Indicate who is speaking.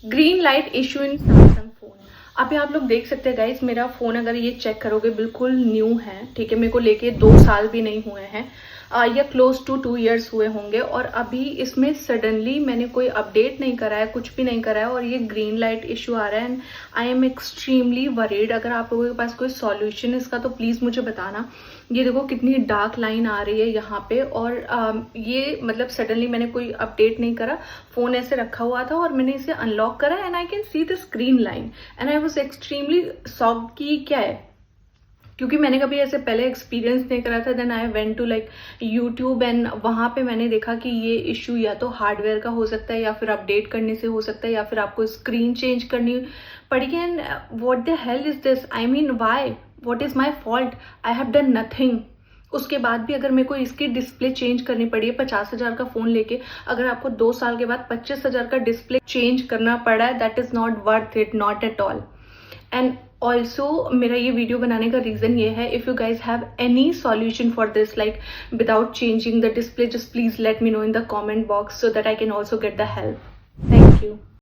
Speaker 1: Green light issue in Samsung phone. अभी आप लोग देख सकते हैं गाइज, मेरा फ़ोन अगर ये चेक करोगे बिल्कुल न्यू है, ठीक है। मेरे को लेके 2 साल भी नहीं हुए हैं, या क्लोज टू 2 इयर्स हुए होंगे। और अभी इसमें सडनली मैंने कोई अपडेट नहीं करा है, कुछ भी नहीं करा है, और ये ग्रीन लाइट इशू आ रहा है and I am extremely worried. अगर आप लोगों के पास कोई सॉल्यूशन है इसका तो प्लीज़ मुझे बताना। ये देखो कितनी डार्क लाइन आ रही है यहाँ पे, और ये मतलब सडनली मैंने कोई अपडेट नहीं करा, फ़ोन ऐसे रखा हुआ था और मैंने इसे अनलॉक करा and I can see this green line and I was extremely shocked कि क्या है, क्योंकि मैंने कभी ऐसे पहले एक्सपीरियंस नहीं करा था। Then I went to like YouTube and वहाँ पे मैंने देखा कि ये इशू या तो हार्डवेयर का हो सकता है, या फिर अपडेट करने से हो सकता है, या फिर आपको स्क्रीन चेंज करनी पड़ेगी। And what the hell is this, I mean why, what is my fault, I have done nothing. उसके बाद भी अगर मेरे को इसकी डिस्प्ले चेंज करनी पड़ी है 50,000 का फ़ोन लेके, अगर आपको 2 साल के बाद 25,000 का डिस्प्ले चेंज करना पड़ा है, that is not worth it, not at all. And also मेरा ये वीडियो बनाने का रीज़न ये है, if you guys have any solution for this like without changing the display, just please let me know in the comment box so that I can also get the help. Thank you.